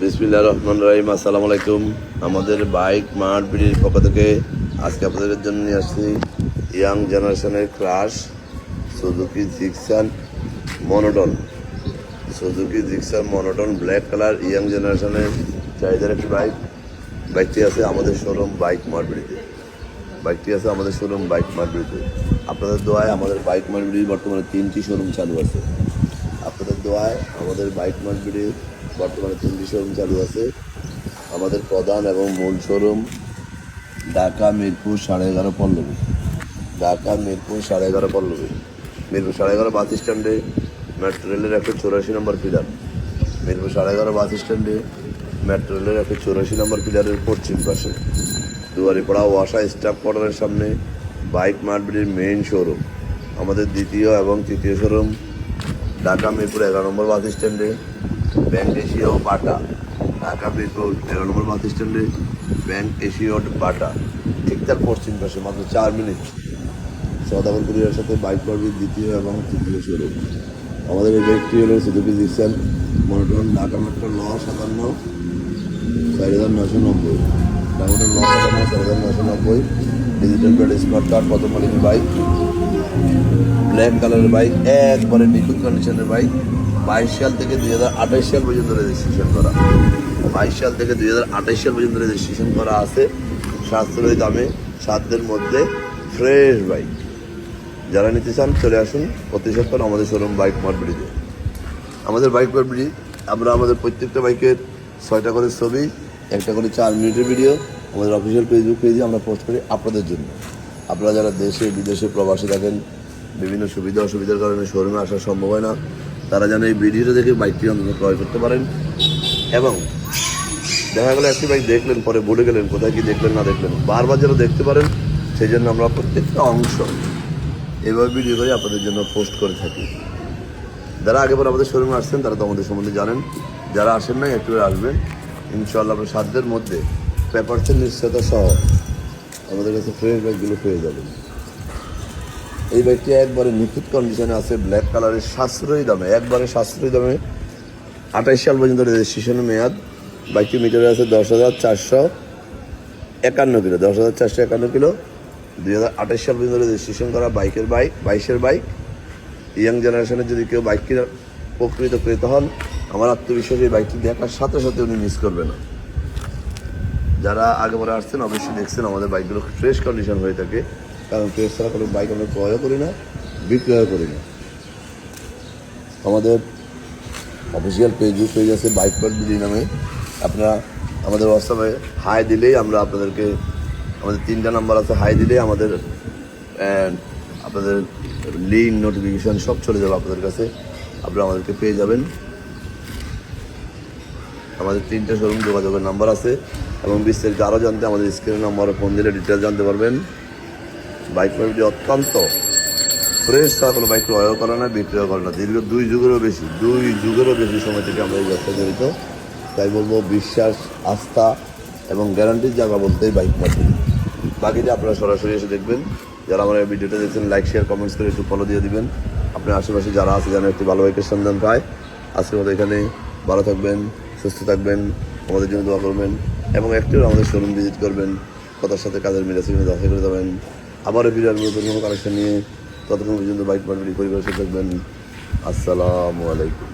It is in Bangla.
বিসমিল্লাহির রহমানির রহিম। আসসালামু আলাইকুম। আমাদের বাইক মার্ট বিডির পক্ষ থেকে আজকে আপনাদের জন্য নিয়ে আসছি ইয়াং জেনারেশনের crush Suzuki Gixxer monotone. Suzuki Gixxer monotone black colour young জেনারেশনের চাহিদার একটি বাইকটি আছে আমাদের শোরুম বাইক মার্ট বিডিতে। আপনাদের দোয়ায় আমাদের বাইক মার্ট বিডির বর্তমানে 3টি শোরুম চালু আছে। আমাদের প্রধান এবং মূল শোরুম ঢাকা মিরপুর 11.5 পল্লবী। মিরপুর 11.5 বাস স্ট্যান্ডে মেট্রো রেলের 184 নম্বর পিলার। মিরপুর 11.5 বাস স্ট্যান্ডে মেট্রো রেলের 184 নম্বর পিলারের পশ্চিম পাশে দুয়ারিপাড়া ওয়াসা স্টাফ কোয়ার্টারের সামনে বাইক মার্ট বিডির মেইন শোরুম। আমাদের দ্বিতীয় এবং তৃতীয় শোরুম ঢাকা মিরপুর 11 নম্বর বাস স্ট্যান্ডে ব্যাংক এশিয়া ও বাটা। ঢাকা মিরপুর 11 নম্বর বাস স্ট্যান্ডে ব্যাংক এশিয়া ও বাটা, ঠিক তার পশ্চিম পাশে মাত্র 4 মিনিট সদাগর কুরিয়ারের সাথে বাইক মার্ট দ্বিতীয় এবং তৃতীয় শোরুম। আমাদের এই বাইকটি হলো Suzuki Gixxer monotone. Dhaka metro ল 57 4990, ঢাকা মেট্রো ল 57 4990, ডিজিটাল প্লেট স্মার্ট কার্ড, প্রথম মালিকের বাইক, ব্ল্যাক কালারের বাইক, একবারে নিখুঁত কন্ডিশনের বাইক। 22 সাল থেকে 2028 সাল পর্যন্ত রেজিস্ট্রেশন করা। 22 সাল থেকে 2028 সাল পর্যন্ত রেজিস্ট্রেশন করা আছে। সাশ্রয়ী দামে, সাধ্যের মধ্যে ফ্রেশ বাইক। যারা নিতে চান চলে আসুন প্রতি সপ্তাহে আমাদের শোরুম বাইক মার্ট বিডিতে। আমাদের বাইক মার্ট বিডি আমরা আমাদের প্রত্যেকটা বাইকের 6টা করে ছবি, 1টা করে 4 মিনিটের ভিডিও আমাদের অফিসিয়াল ফেসবুক পেজে আমরা পোস্ট করি আপনাদের জন্য। আপনারা যারা দেশে বিদেশে প্রবাসী থাকেন, বিভিন্ন সুবিধা অসুবিধার কারণে শোরুমে আসা সম্ভব হয় না, তারা যেন এই ভিডিওটা দেখে বাইকটি অন্তত ক্রয় করতে পারেন। এবং দেখা গেলো একটি বাইক দেখলেন, পরে ভুলে গেলেন কোথায় কি দেখলেন না দেখলেন, বারবার যেন দেখতে পারেন, সেই জন্য আমরা প্রত্যেকটা অংশ এভাবে ভিডিও করে আপনাদের জন্য পোস্ট করে থাকি। যারা আগেবার আমাদের শোরুমে আসছেন তারা তো আমাদের সম্বন্ধে জানেন, যারা আসেন না একটু আসবেন। ইনশাআল্লাহ আপনার সাধ্যের মধ্যে পেপারসের নিশ্চয়তা সহ আমাদের কাছে ফ্রেশ বাইকগুলো পেয়ে যাবেন। এই বাইকটি একবারে নিখুঁত কন্ডিশনে আছে, ব্ল্যাক কালারের, সাশ্রয়ী দামে, একবারে সাশ্রয়ী দামে। 28 সাল পর্যন্ত রেজিস্ট্রেশনের মেয়াদ। বাইকটি মিটারে আছে 10,451 কিলো। 10,451 কিলো, 2028 সাল পর্যন্ত রেজিস্ট্রেশন করা বাইকের বাইক, 22-এর বাইক। ইয়াং জেনারেশনের যদি কেউ বাইক কিনে প্রকৃত ক্রেতা হন, আমার আত্মবিশ্বাস এই বাইকটি দেখার সাথে সাথে উনি মিস করবে না। যারা আগে পরে আসছেন অবশ্যই দেখছেন আমাদের বাইকগুলো ফ্রেশ কন্ডিশন হয়ে থাকে, কারণ ফ্রেশ ছাড়া কোনো বাইক আমরা ক্রয়ও করি না, বিক্রয়ও করি না। আমাদের অফিসিয়াল পেজ আছে বাইক মার্ট বিডি নামে। আপনারা আমাদের হোয়াটসঅ্যাপে হাই দিলেই আমরা আপনাদেরকে, আমাদের 3টা নাম্বার আছে, হাই দিলেই আপনাদের লিঙ্ক, নোটিফিকেশান সব চলে যাবে আপনাদের কাছে, আপনারা আমাদেরকে পেয়ে যাবেন। আমাদের 3টা শোরুম যোগাযোগের নাম্বার আছে এবং বিস্তারিত আরও জানতে আমাদের স্ক্রিনের নাম্বারে ফোন দিলে ডিটেলস জানতে পারবেন। বাইক মার্ট অত্যন্ত ফ্রেশ ছাড়া কোনো বাইক ক্রয় করে না, বিক্রয় করে না। দীর্ঘ 2 যুগেরও বেশি সময় থেকে আমরা এই ব্যবসায় জড়িত। তাই বলবো বিশ্বাস, আস্থা এবং গ্যারান্টির জায়গা বলতেই বাইক মার্ট। বাকিটা আপনারা সরাসরি এসে দেখবেন। যারা আমার এই ভিডিওটা দেখছেন লাইক, শেয়ার, কমেন্টস করে একটু ফলো দিয়ে দিবেন। আপনার আশেপাশে যারা আছে যেন একটি ভালো বাইকের সন্ধান পায়। আজকের মতো এখানে, ভালো থাকবেন, সুস্থ থাকবেন, আমাদের জন্য দোয়া করবেন এবং একটু আমাদের শোরুম ভিজিট করবেন। কথার সাথে কাজের মিল আছে যাচাই করে দেবেন। আবারও ভিডিওর নতুন কোনো কালেকশন নিয়ে ততক্ষণ পর্যন্ত বাইক মার্ট পরিবারের সাথে থাকবেন। আসসালামু আলাইকুম।